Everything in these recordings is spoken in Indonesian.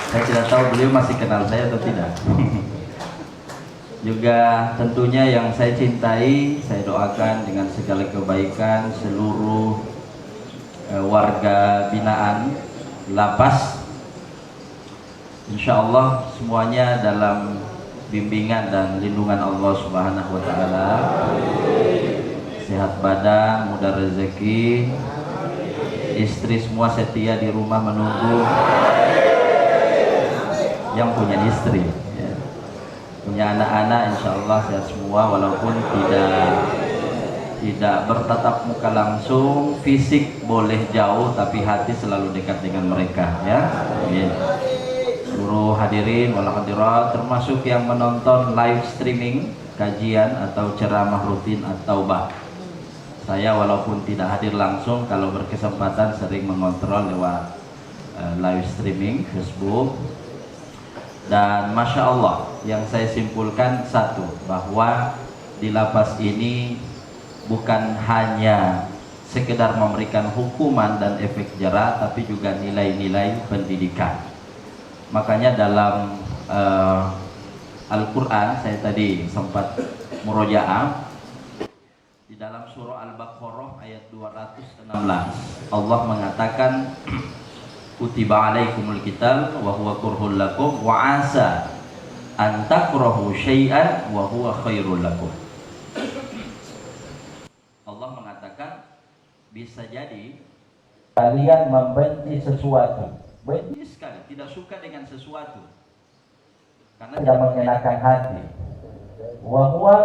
Saya tidak tahu beliau masih kenal saya atau tidak. Juga tentunya yang saya cintai, saya doakan dengan segala kebaikan seluruh warga binaan Lapas. Insya Allah semuanya dalam bimbingan dan lindungan Allah Subhanahu wa Ta'ala. Sehat badan, mudah rezeki, istri semua setia di rumah menunggu yang punya istri ya. Punya anak-anak insya Allah sehat semua, walaupun tidak bertatap muka langsung, fisik boleh jauh tapi hati selalu dekat dengan mereka ya. Amin. Seluruh hadirin wal hadirat, termasuk yang menonton live streaming kajian atau ceramah rutin at-taubah. Saya walaupun tidak hadir langsung, kalau berkesempatan sering mengontrol lewat live streaming Facebook. Dan Masya Allah, yang saya simpulkan satu, bahwa di lapas ini bukan hanya sekedar memberikan hukuman dan efek jera, tapi juga nilai-nilai pendidikan. Makanya dalam Al-Quran, saya tadi sempat murojaah, di dalam surah Al-Baqarah ayat 216, Allah mengatakan kutiba alaikumul qital wa huwa kurhul lakum wa asa an takrahu syai'an wa huwa khairul lakum. Allah mengatakan bisa jadi kalian membenci sesuatu, benci sekali, tidak suka dengan sesuatu karena tidak mengenakan hati, wa huwa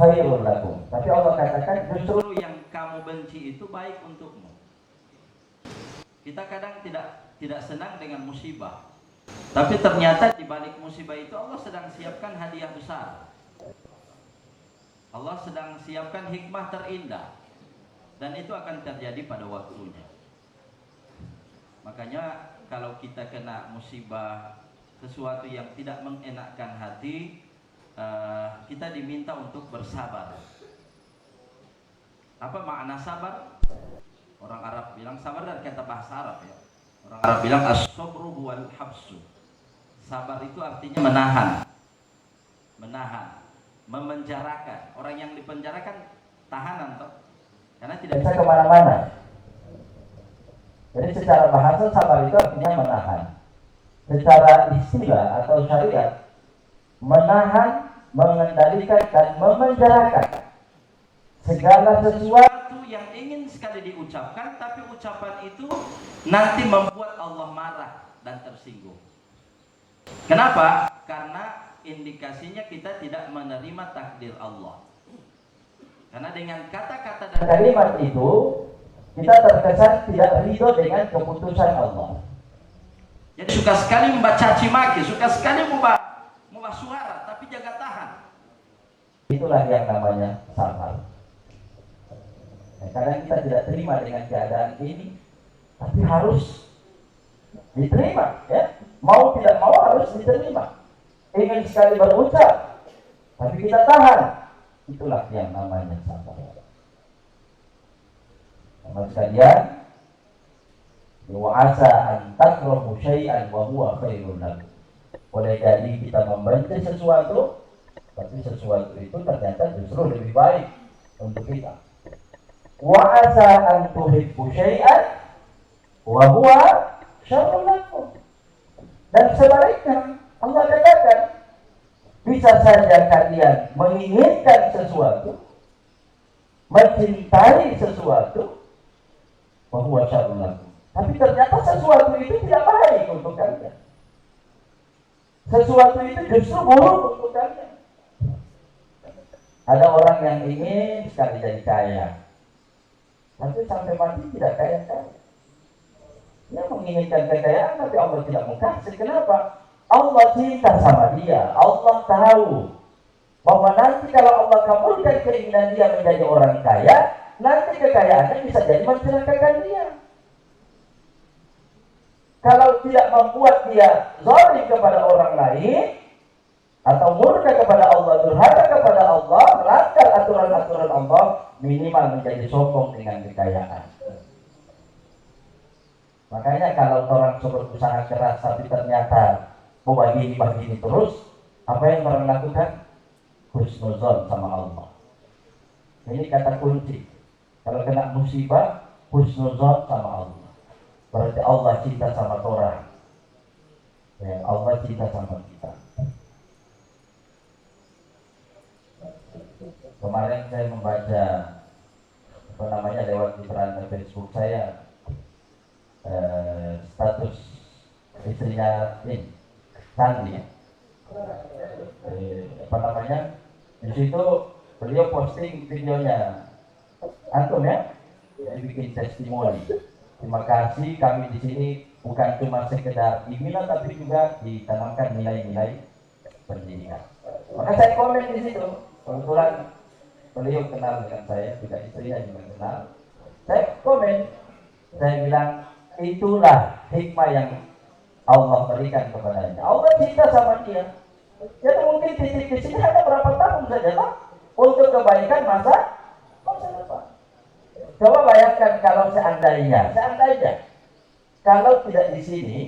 khairul lakum, tapi Allah katakan justru yang kamu benci itu baik untukmu. Kita kadang tidak senang dengan musibah, tapi ternyata di balik musibah itu Allah sedang siapkan hadiah besar. Allah sedang siapkan hikmah terindah, dan itu akan terjadi pada waktunya. Makanya kalau kita kena musibah, sesuatu yang tidak mengenakkan hati, kita diminta untuk bersabar. Apa makna sabar? Orang Arab bilang sabar, dari kata bahasa Arab ya. Orang Arab bilang as-sabru huwal habsu. Sabar itu artinya menahan, memenjarakan. Orang yang dipenjarakan tahanan toh, karena tidak bisa kemana-mana. Jadi secara bahasa sabar itu artinya menahan. Secara istilah atau syariat, menahan, mengendalikan dan memenjarakan segala sesuatu yang ingin sekali diucapkan, tapi ucapan itu nanti membuat Allah marah dan tersinggung. Kenapa? Karena indikasinya kita tidak menerima takdir Allah. Karena dengan kata-kata dan kalimat itu kita terkesan tidak ridho dengan keputusan Allah. Jadi suka sekali membaca caci maki, suka sekali membawa suara, tapi jaga tahan. Itulah yang namanya sabar. Kadang kita tidak terima dengan keadaan ini, tapi harus diterima ya. Mau tidak mau harus diterima. Ingin sekali berucap, tapi kita tahan. Itulah yang namanya sabar. Teman sekalian, wa asa an takrahu syai'an wa huwa khairun lakum. Boleh jadi kita membenci sesuatu, tapi sesuatu itu ternyata justru lebih baik untuk kita. Wa asa an tuhibbu syai'an wa huwa syarrun lakum. Dan sebaliknya Allah katakan bisa saja kalian menginginkan sesuatu, mencintai sesuatu, wa huwa syarrun lakum, tapi ternyata sesuatu itu tidak baik untuk kalian. Sesuatu itu justru buruk untuk kalian. Ada orang yang ingin sekali jadi kaya, tapi sampai mati tidak kaya-kaya. Dia menginginkan kekayaan, tapi Allah tidak mau kasih. Kenapa? Allah cinta sama dia. Allah tahu bahwa nanti kalau Allah kabulkan keinginan dia menjadi orang kaya, nanti kekayaannya bisa jadi mencelakakan dia. Kalau tidak membuat dia zalim kepada orang lain, atau murka kepada Allah, durhaka kepada Allah, melanggar aturan-aturan Allah, minimal menjadi sombong dengan kekayaan. Makanya kalau orang berusaha keras tapi ternyata begini terus, apa yang orang lakukan? Husnuzon sama Allah. Ini kata kunci. Kalau kena musibah, husnuzon sama Allah. Berarti Allah cinta sama orang. Ya, Allah cinta sama kita. Kemarin saya membaca lewat di Facebook saya, status istrinya ini Sandi, di situ beliau posting videonya, antum ya, bikin testimoni. Terima kasih, kami di sini bukan cuma sekedar dibina tapi juga ditanamkan nilai-nilai pendidikan. Maka saya komen di situ, kebetulan beliau kenal dengan saya, juga istrinya juga kenal. Saya komen, saya bilang itulah hikmah yang Allah berikan kepadanya. Allah cinta sama dia. Jadi mungkin titik di sini hanya berapa tahun saja, tak? Untuk kebaikan masa depan. Coba bayangkan kalau seandainya kalau tidak di sini,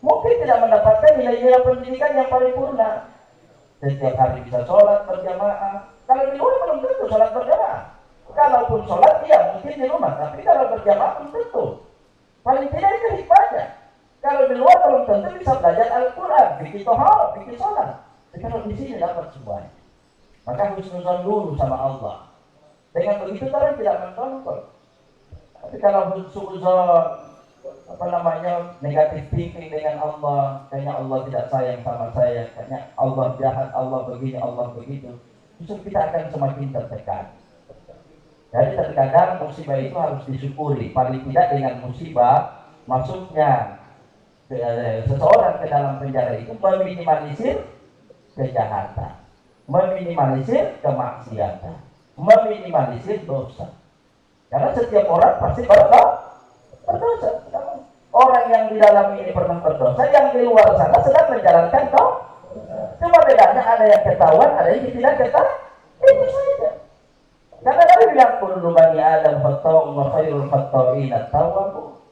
mungkin tidak mendapatkan nilai-nilai pendidikan yang paripurna. Setiap hari bisa sholat berjamaah. Kalau di luar belum tentu sholat berjamaah. Kalaupun sholat, iya mungkin di rumah. Tapi kalau berjamaah belum tentu. Paling tidak itu hikmahnya. Kalau di luar belum tentu bisa belajar Al-Quran, bikin tohar, bikin sholat. Tapi kalau di sini dapat semuanya. Maka husnuzon dulu sama Allah. Dengan begitu orang tidak mencontoh. Tapi kalau husnuzon negatif thinking dengan Allah, kayaknya Allah tidak sayang sama saya, kayaknya Allah jahat, Allah begini, Allah begitu, justru kita akan semakin tertekan. Jadi terkadang musibah itu harus disyukuri. Paling tidak dengan musibah masuknya seseorang ke dalam penjara itu meminimalisir kejahatan, meminimalisir kemaksiatan, meminimalisir dosa. Karena setiap orang pasti berdosa. Orang yang di dalam ini pernah berdosa, yang di luar sana sedang menjalankan dosa. Cuma bedanya ada yang ketahuan, ada yang tidak ketahuan. Itu saja. Karena Nabi bilang kullu bani Adam khata'un wa khairul khata'in at-tawwabun.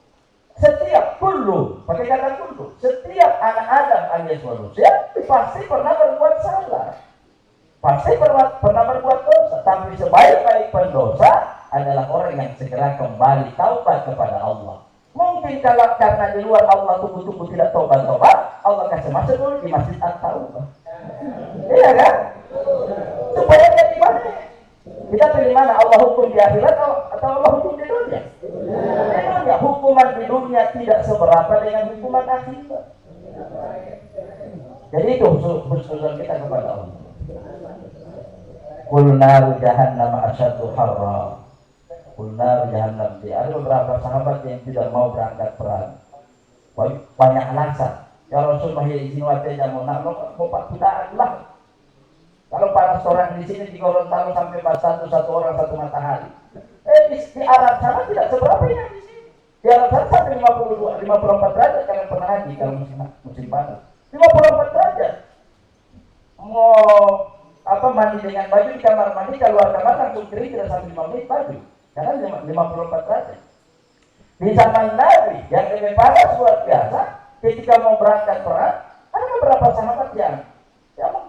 Setiap pakai kata kullu, setiap anak Adam alias manusia pasti pernah berbuat salah. Pasti pernah berbuat dosa, tapi sebaik-baik pendosa adalah orang yang segera kembali taubat kepada Allah. Mungkin kalau karena di luar Allah tunggu-tunggu tidak taubat, Allah kasih masuk dulu di Masjid At-Taubah. Iya kan? Supaya dia di mana? Kita pilih mana? Allah hukum di akhirat atau Allah hukum di dunia? Di dunia, hukuman di dunia tidak seberapa dengan hukuman akhirat. Jadi itu husnuzon kita kepada Allah. Qul naru jahannam asyaddu harra. Qul naru jahannam. Ada beberapa sahabat yang tidak mau berangkat perang. Banyak alasan. Ya Rasulullah izin wa ta'ala mau pakudaan lah. Kalau panas orang di sini di Gorontalo sampai satu orang satu matahari. Di Arab sana tidak seberapa yang di sini. Di Arab sana sampai 54 derajat kalian pernah haji kalau musim panas. 54 derajat. Mau mandi dengan baju di kamar mandi, keluar kamar langsung kering tidak sampai 5 menit baju. Karena 54 derajat. Di zaman Nabi yang lebih panas luar biasa, ketika mau berangkat perang, ada beberapa sahabat yang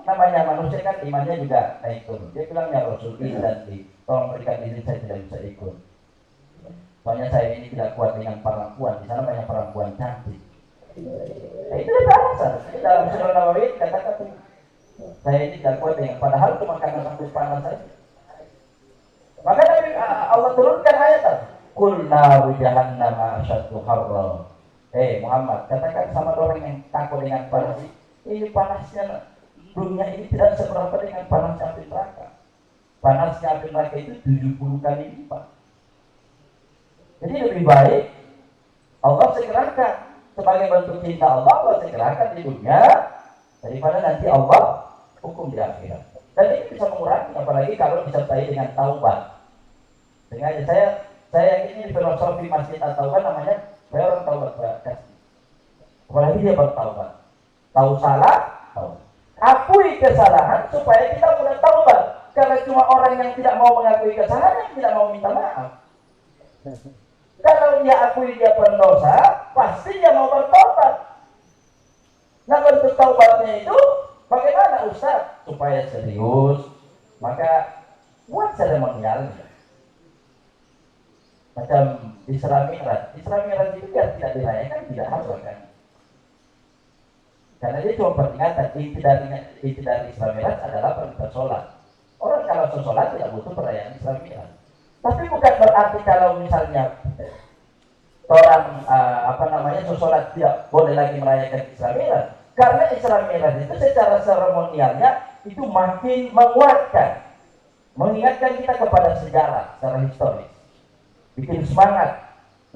namanya manusia kan imannya juga naik turun. Dia bilang ya Rasul nanti tolong berikan izin saya tidak bisa ikut. Soalnya saya ini tidak kuat dengan perempuan. Di sana banyak perempuan cantik. Nah, itu adalah alasan. Dalam Surah Nawawi kata-kata saya ini tidak kuat dengan padahal itu makanan sampai panas saja. Maka Allah turunkan ayat Qul naru jahannam asyaddu harra. Muhammad, katakan sama orang yang takut dengan panas ini panasnya dunia ini tidak seberapa dengan panasnya api neraka. Panasnya api neraka itu 70 kali lipat. Jadi lebih baik Allah segerakan sebagai bentuk cinta Allah segerakan di dunia daripada nanti Allah hukum di akhirat. Dan ini bisa mengurangi, apalagi kalau disertai dengan taubat. Dengan saya ini filosofi Masjid At-Taubah namanya saya orang taubat kasih. Apalagi dia bertaubat. Tahu salah, akui kesalahan supaya kita mudah taubat. Karena cuma orang yang tidak mau mengakui kesalahan yang tidak mau minta maaf. Kalau kalau dia akui dia pendosa, pasti dia mau bertobat. Nah, bentuk taubatnya itu bagaimana Ustaz? Supaya serius, maka buat seremonialnya. Macam Isra Mi'raj itu biar tidak dirayakan, tidak harus kan. Karena dia cuma peringatan. Inti dari Isra Mi'raj adalah perintah sholat. Orang kalau sholat tidak butuh perayaan Isra Mi'raj. Tapi bukan berarti kalau misalnya orang sholat tidak boleh lagi merayakan Isra Mi'raj. Karena Isra Mi'raj itu secara seremonialnya itu makin menguatkan, mengingatkan kita kepada sejarah secara historis, bikin semangat.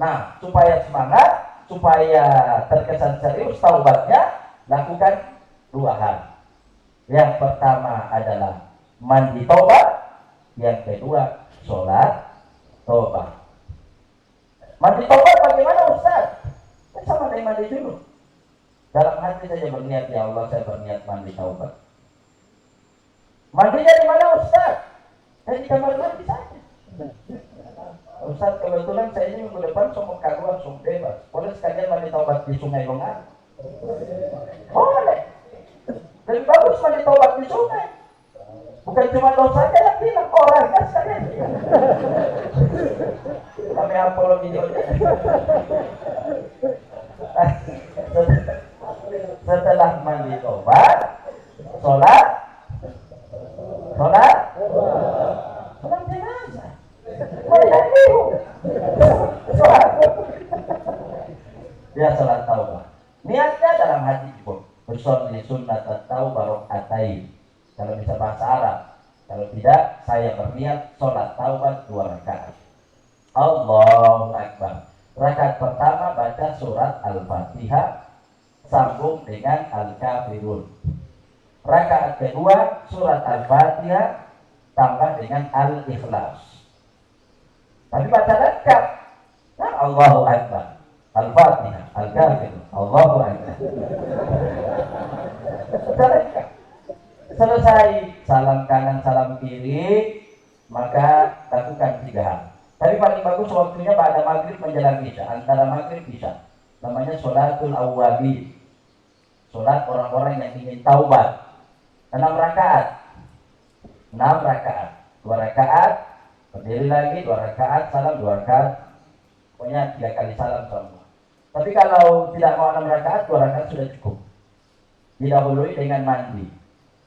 Nah, supaya semangat, supaya terkesan serius taubatnya, lakukan 2 hal. Yang pertama adalah mandi taubat, yang kedua sholat taubat. Mandi taubat bagaimana Ustaz? Sama dengan mandi dulu. Dalam hati saja berniat, ya Allah saya berniat mandi taubat. Mandinya di mana Ustaz? Saya di kamar mandi saja. Ustaz, kebetulan saya ini minggu depan mau keluar, mau bebas. Boleh sekalian mandi taubat di Sungai Longan? Boleh. Lebih bagus mandi taubat di sungai. Bukan cuma dosa aja yang bilang, orang kan sekalian. Kami apologi dulu. Setelah mandi taubat, sholat jenazah. Dia sholat taubat. Niatnya dalam hati pun bersolli sunnat taubat rokaatain. Kalau bisa bahasa Arab. Kalau tidak, saya berniat sholat taubat 2 rakaat. Allahu Akbar. Rakaat pertama baca surat Al-Fatihah sambung dengan Al-Kafirun. Rakaat kedua surat Al-Fatihah tambah dengan Al-Ikhlas. Tapi baca lengkap. Nah, Allahu Akbar, Al-Fatihah, Al-Kafirun, Allahu Akbar. Baca lengkap. Selesai salam kanan, salam kiri, maka lakukan 3 hal. Tapi paling bagus waktunya pada maghrib menjelang isya, antara maghrib isya. Namanya sholatul awwabin. Sholat orang-orang yang ingin taubat. 6 rakaat. 2 rakaat, berdiri lagi, 2 rakaat, salam 2 rakaat. Pokoknya 3 kali salam semua. Tapi kalau tidak mau 6 rakaat, 2 rakaat sudah cukup. Didahului dengan mandi.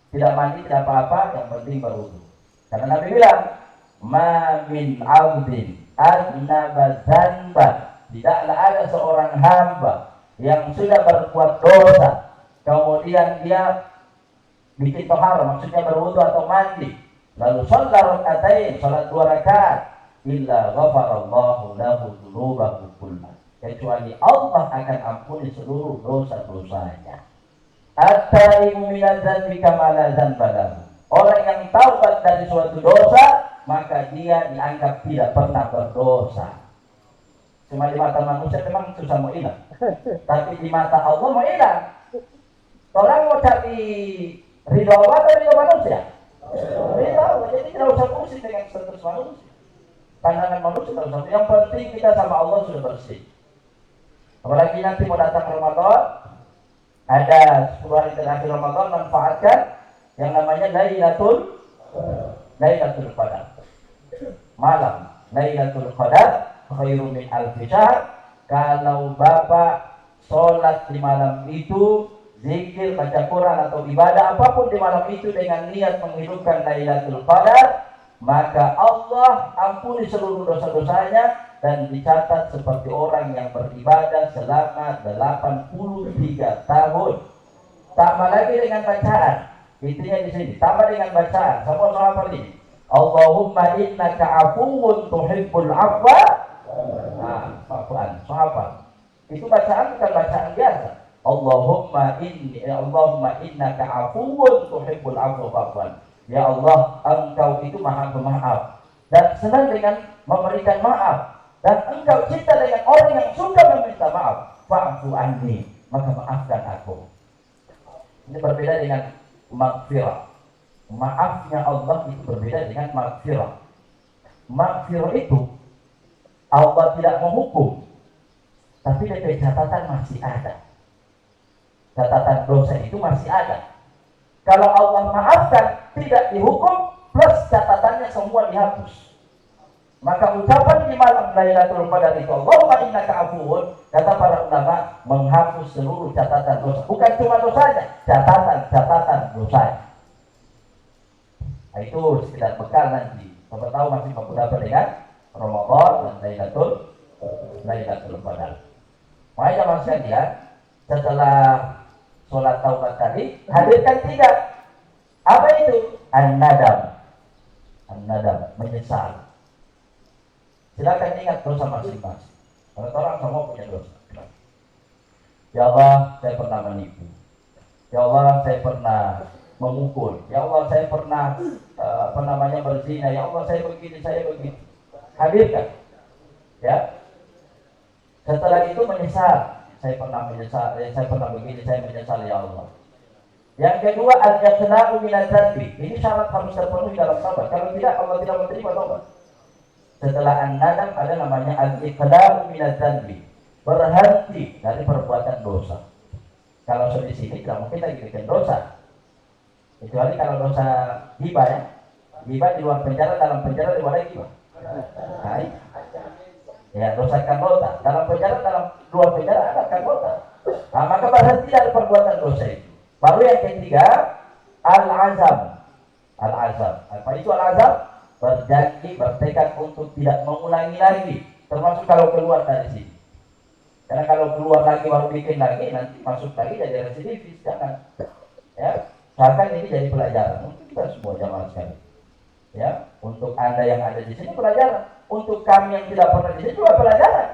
Tidak mandi tidak apa-apa, yang penting berwudu. Karena Nabi bilang, ma min abdin adnaba dzanba, tidaklah ada seorang hamba yang sudah berbuat dosa kemudian dia bikin tohar, maksudnya berwudu atau mandi, lalu sholat rakaatain, sholat 2 rakaat, illa ghafarallahu lahu dzunubahu kullah, kecuali Allah akan ampuni seluruh dosa-dosanya. At-taibu minadz dzanbi kama la dzanba lahu. Orang yang taubat dari suatu dosa, maka dia dianggap tidak pernah berdosa. Cuma di mata manusia memang susah mau hilang, tapi di mata Allah mau hilang. Orang mau cari ridho Allah atau ridho manusia? Ridho Allah, jadi tidak usah pusing dengan status manusia. Pandangan manusia tidak usah. Yang penting kita sama Allah sudah bersih. Apalagi nanti mau datang Ramadan, ada 10 hari terakhir Ramadan, manfaatkan yang namanya Lailatul Qadar. Malam Lailatul Qadar khairum min alfi syahr. Kalau Bapak sholat di malam itu, zikir, baca Quran atau ibadah apapun di malam itu dengan niat menghidupkan Lailatul Qadar, maka Allah ampuni seluruh dosa-dosanya dan dicatat seperti orang yang beribadah selama 83 tahun. Tambah lagi dengan bacaan. Intinya di sini, tambah dengan bacaan. Semua sahabat ini. Allahumma innaka afuwun tuhibbul afwa. Nah, apaan? Sahabat. Itu bacaan bukan bacaan biasa. Allahumma innaka afuwun tuhibbul afwa fa'fwan. Ya Allah, Engkau itu Maha Pemaaf dan senang dengan memberikan maaf. Dan Engkau cinta dengan orang yang suka meminta maaf. Fa'fu anni, maka maafkan aku. Ini berbeda dengan maghfirah. Maafnya Allah itu berbeda dengan maghfirah. Maghfirah itu Allah tidak menghukum, tapi DP catatan masih ada. Catatan dosa itu masih ada. Kalau Allah maafkan, tidak dihukum, plus catatannya semua dihapus. Maka ucapan di malam Lailatul Qadar itu, Allahumma innaka afuwun, kata para ulama, menghapus seluruh catatan dosa. Bukan cuma dosanya, catatan dosa. Nah, itu sekedar bekal nanti. Siapa tahu masih mampu dapat dengan Ramadan dan Lailatul Qadar. Makanya jamaah sekalian, setelah sholat taubat tadi, hadirkan 3. Apa itu? An-nadam, menyesal. Silakan ingat dosa masing-masing. Karena orang semua punya dosa. Ya Allah, saya pernah menipu. Ya Allah, saya pernah memukul. Ya Allah, saya pernah berzina. Ya Allah, saya begini. Hadirkan. Ya. Setelah itu menyesal. Saya pernah menyesal, saya pernah begini, saya menyesal ya Allah. Yang kedua, al-iqla'u minadz dzanbi. Ini syarat harus terpenuhi dalam taubat. Kalau tidak, Allah tidak menerima taubat. Setelah an-nadam ada namanya al-iqla'u minadz dzanbi. Berhenti dari perbuatan dosa. Kalau di sini tidak mungkin lagi bikin dosa. Kecuali kalau dosa ghibah ya. Ghibah di luar penjara, dalam penjara di luar ghibah. Baik. Ya, dosa karbota. Dalam penjara, dalam luar penjara ada karbota. Nah, maka berhenti dari perbuatan dosa itu. Baru yang ketiga, al-azam. Apa itu al-azam? Berjanji, bertekad untuk tidak mengulangi lagi. Termasuk kalau keluar dari sini. Karena kalau keluar lagi baru bikin lagi, nanti masuk lagi jadi residivis. Jangan. Ya, misalkan ini jadi pelajaran untuk kita semua jamaah sekalian. Ya, untuk Anda yang ada di sini pelajaran. Untuk kami yang tidak pernah di sini juga pelajaran.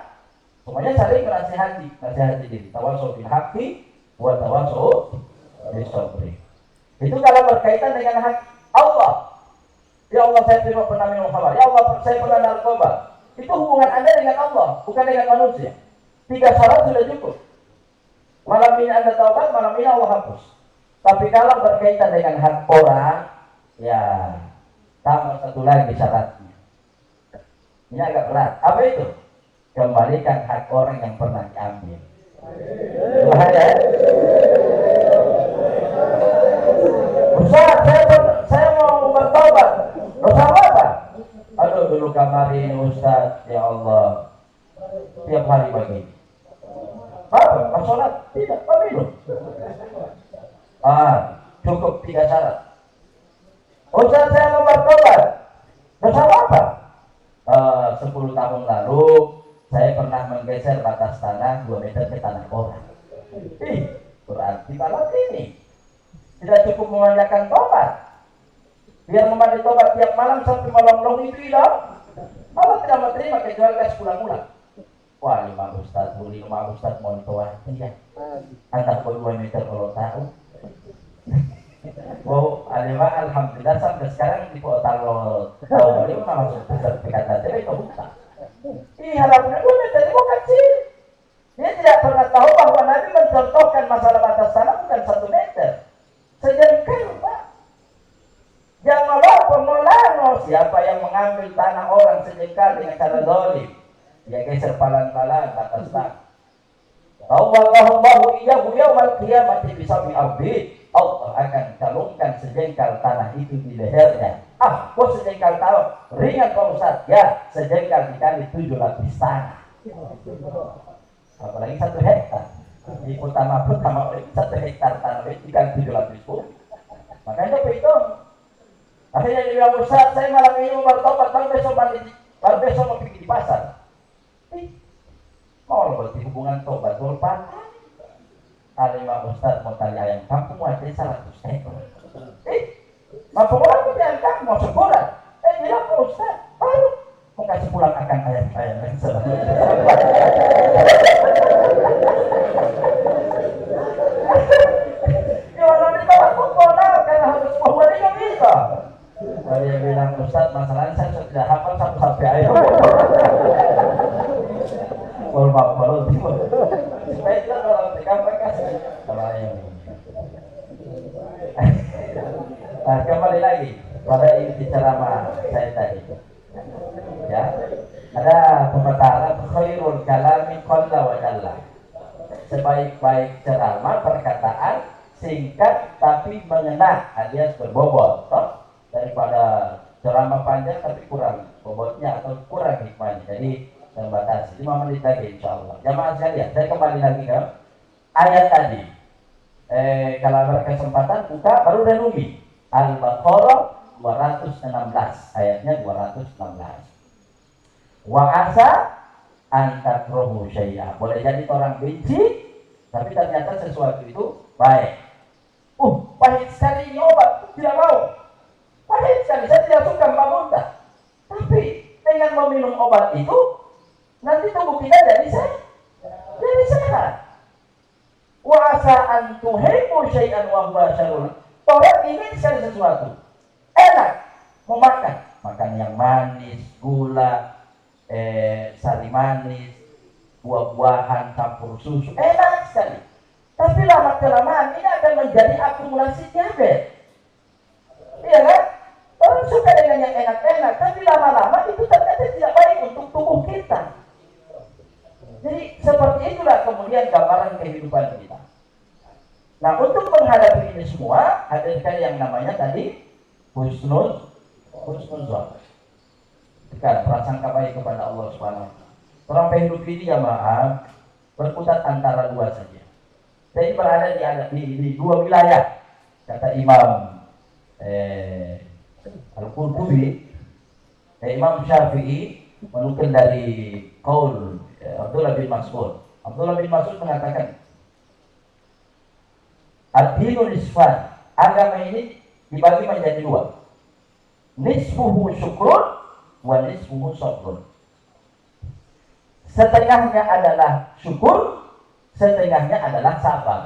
Semuanya saling nasihati diri. Tawasau bil haqqi wa tawasau bis sabri. Itu kalau berkaitan dengan hak Allah. Ya Allah, saya terima pernah minum khamar. Ya Allah, saya pernah narkoba. Itu hubungan Anda dengan Allah, bukan dengan manusia. 3 syarat sudah cukup. Malam ini Anda taubat, malam ini Allah hapus. Tapi kalau berkaitan dengan hak orang, ya tambah 1 lagi syaratnya. Ini agak berat. Apa itu? Kembalikan hak orang yang pernah diambil. Bahaya. Ustaz, saya mau bertobat. Dosa apa? Aduh, dulu kemarin Ustaz, ya Allah, tiap hari begini. Apa? Pas sholat? Tidak, pemilu. Cukup 3 syarat. Ustaz, saya mau bertobat. Dosa apa? 10 tahun lalu saya pernah menggeser batas tanah 2 meter ke tanah orang. Berarti malam ini tidak cukup memanjakan tobat. Biar memandai tobat tiap malam sampai malam itu hilang. Allah tidak menerima kecuali kasih pulang-pulang. Wah, lima ustaz mohon tobat. Iya. Antar 2 meter kalau tahu. Wow, alhamdulillah sampai sekarang di kalau tahu ini langsung sertifikat tadi itu bukan. Harapnya 2 meter itu kecil. Dia tidak pernah tahu bahwa Nabi mencontohkan masalah batas tanah bukan 1 meter. Sejengkal, Pak. Janganlah pemulano siapa yang mengambil tanah orang sejengkal dengan cara zalim. Dia geser palan-palan batas tanah. Allahu iyyahu yaumal qiyamati bisabi ardi. Allah akan calungkan sejengkal tanah itu di lehernya. Kok sejengkal tanah? Ringan Pak Ustaz. Ya, sejengkal dikali 7 lapis tanah. Apalagi 1 hektar. Di pertama 1 hektar tanah itu dikali 7 lapis pun. Makanya itu. Akhirnya dia bilang, Ustaz, saya malam ini mau bertobat, baru besok mau pergi di pasar. Mau berarti hubungan tobat berpan. Alimah Ustaz mau tali ayam kampung ada 100 ekor. Mampu orang itu ayam kampung mau sebulan. Bilang ke Ustaz, baru mau kasih pulang akan ayam-ayam yang selama. Gimana ditolak kok karena harus membuat ini bisa. Dia bilang Ustaz, masalahnya saya sudah hafal sampai ayam. Kalau timur. Baiklah kalau mereka kasih sama ayam. Kembali lagi pada inti ceramah saya tadi. Ya, ada pemetaran khairul kalami qalla wa jalla. singkat tapi mengena alias berbobot, toh? Daripada ceramah panjang tapi kurang bobotnya atau kurang hikmahnya. Jadi terbatas 5 menit lagi insya Allah. Jamaah sekalian, saya kembali lagi ke ayat tadi. Kalau berkesempatan buka baru renungi Al-Baqarah 216, ayatnya 216. Wa asa antakrohu syai'a. Boleh jadi orang benci, tapi ternyata sesuatu itu baik. Pahit sekali ini obat, tidak mau. Pahit sekali, saya tidak suka muntah. Tapi dengan meminum obat itu, nanti tubuh kita jadi sehat. Wa asa antuhibu syai'an wa huwa syarrun. Orang ingin sekali sesuatu, enak, mau makan yang manis, gula, sari manis, buah-buahan campur susu, enak sekali. Tapi lama kelamaan ini akan menjadi akumulasi diabetes. Iya kan? Orang suka dengan yang enak-enak, tapi lama-lama itu ternyata tidak baik untuk tubuh kita. Jadi seperti itulah kemudian gambaran kehidupan kita. Nah, untuk menghadapi ini semua, hadirkan yang namanya tadi husnul dzan. Kan prasangka baik kepada Allah Subhanahu wa taala. Orang hidup ini ya maaf berkutat antara dua saja. Jadi berada di dua wilayah, kata Imam Al-Qurtubi, Imam Syafi'i menukil dari qaul Abdullah bin Mas'ud. Abdullah bin Mas'ud mengatakan, ad-dinu nisfan, agama ini dibagi menjadi dua. Nisfuhu syukrun wa nisfuhu sabrun. Setengahnya adalah syukur, setengahnya adalah sabar.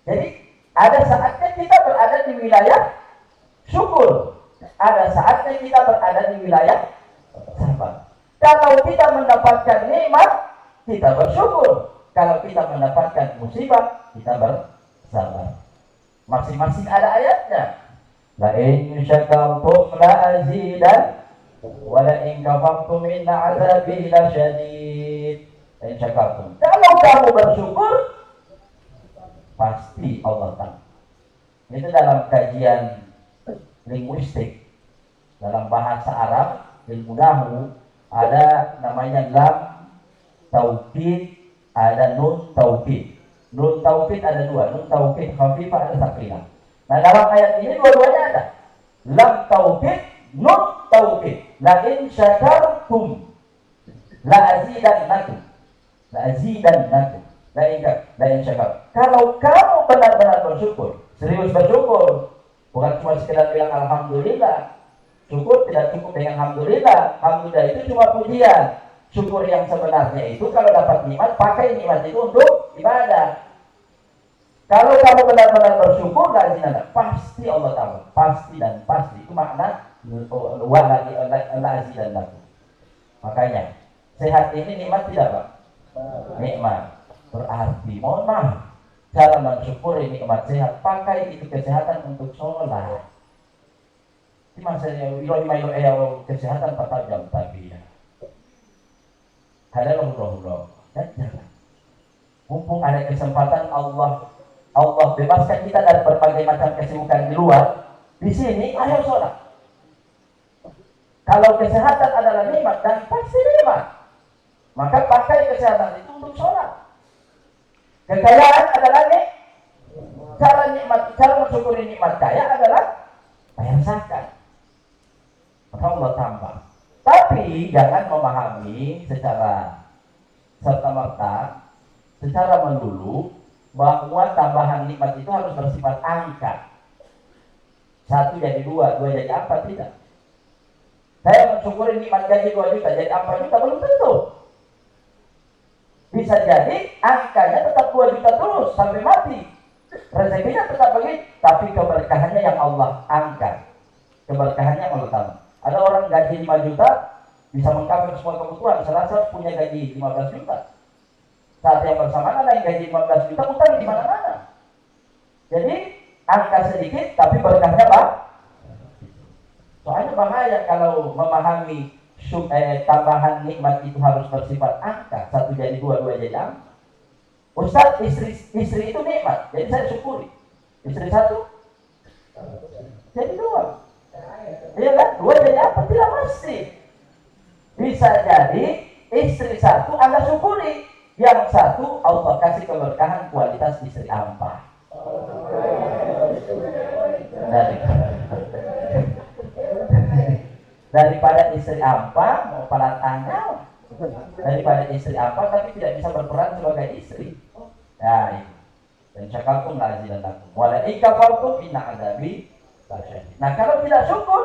Jadi ada saatnya kita berada di wilayah syukur, ada saatnya kita berada di wilayah sabar. Kalau kita mendapatkan nikmat, kita bersyukur. Kalau kita mendapatkan musibah, kita bersabar. Masing-masing ada ayatnya. La in syakartum la azidan wa la in kafartum inna azabi lasyadid. La in syakartum. Kalau kamu bersyukur, pasti Allah tahu. Itu dalam kajian linguistik, dalam bahasa Arab, ilmu nahwu, ada namanya lam taukid, ada nun taukid. Nun taukid ada dua, nun taukid khafifah, ada sakinah. Nah, dalam ayat ini dua-duanya ada. Lam taukid, nun taukid. La in syakartum la azidannakum. La azidannakum. La in syakar. Kalau kamu benar-benar bersyukur, serius bersyukur, bukan cuma sekedar bilang alhamdulillah. Syukur tidak cukup dengan alhamdulillah. Alhamdulillah itu cuma pujian. Syukur yang sebenarnya itu kalau dapat nikmat, pakai nikmat itu untuk ibadah. Kalau kamu benar-benar bersyukur, pasti Allah tahu. Pasti dan pasti. Itu makna lagi dan laku. Makanya sehat ini nikmat tidak, Pak? Nikmat. Berarti mohon maaf, cara mensyukuri nikmat sehat, pakai itu kesehatan untuk sholat. Ini masanya kesehatan 4 jam tapi ya. Halalullah. Dan jangan. Mumpung ada kesempatan Allah bebaskan kita dari berbagai macam kesibukan di luar. Di sini ayo sholat. Kalau kesehatan adalah nikmat dan pasti nikmat, maka pakai kesehatan itu untuk sholat. Kekayaan adalah cara mensyukuri nikmat kaya adalah bayar zakat. Maka Allah tambah. Tapi jangan memahami secara serta-merta, secara melulu bahwa tambahan nikmat itu harus bersifat angka. 1 jadi 2 jadi apa, tidak. Saya mensyukuri nikmat gaji 2 juta, jadi apa juta, belum tentu. Bisa jadi angkanya tetap 2 juta terus sampai mati. Rezekinya tetap begitu, tapi keberkahannya yang Allah angkat. Keberkahannya yang Allah tambah. Ada orang gaji 5 juta bisa mengcover semua kebutuhan. Selasa punya gaji 15 juta. Saat yang bersamaan ada yang gaji 15 juta utang di mana-mana. Jadi angka sedikit tapi berkahnya Pak. Soalnya bahaya kalau memahami tambahan nikmat itu harus bersifat angka. 1 jadi 2 jadi angka. Ustaz, istri itu nikmat. jadi saya syukuri. Istri satu, jadi dua. Iya kan? Dua jadi apa? Tidak mesti. Bisa jadi istri satu Anda syukuri, yang satu Allah kasih keberkahan kualitas istri ampa. Daripada istri ampa mau palang tanggal, daripada istri ampa tapi tidak bisa berperan sebagai istri. Ya, itu. Dan syakaltum la azidannakum wa la in kafartum inna adzabi lasyadid. Nah, kalau tidak syukur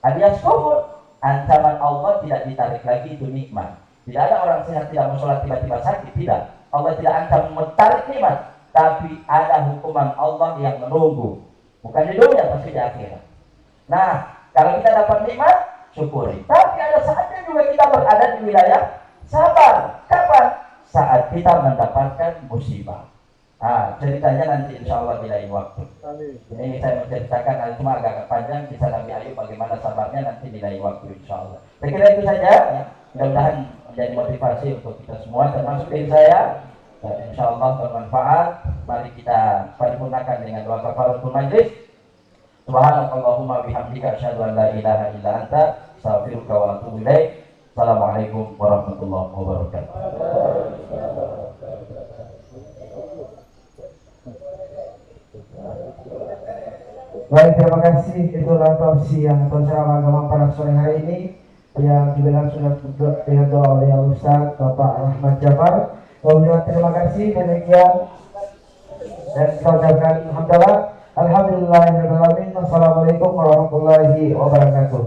alias kufur, ancaman Allah tidak ditarik lagi itu nikmat. Tidak ada orang sehat tidak mau sholat tiba-tiba sakit, tidak. Allah tidak ancam menarik nikmat, tapi ada hukuman Allah yang menunggu. Bukan di dunia, tapi di akhirat. Nah, kalau kita dapat nikmat, syukuri. Tapi ada saatnya juga kita berada di wilayah sabar. Kapan? Saat kita mendapatkan musibah. Nah, ceritanya nanti insya Allah di lain waktu. Ini saya menceritakan cuma agak panjang kisah Nabi Ayub bagaimana sabarnya nanti di lain waktu insya Allah. Saya kira itu saja. Ya. Mudah-mudahan menjadi motivasi untuk kita semua termasuk diri saya. Dan insya Allah bermanfaat. Mari kita paripurnakan dengan doa kafaratul majlis. Subhanakallahumma bihamdika asyhadu an la ilaha illa anta astaghfiruka wa atubu ilaik. Assalamualaikum warahmatullahi wabarakatuh. Baik, terima kasih. Itulah tausiah atau ceramah agama pada sore hari ini yang dibilang sudah dengan doa oleh Ustaz Bapak Ahmad Jafar. Kemudian terima kasih demikian dan kita ucapkan alhamdulillah. Alhamdulillahirabbil alamin. Wassalamualaikum warahmatullahi wabarakatuh.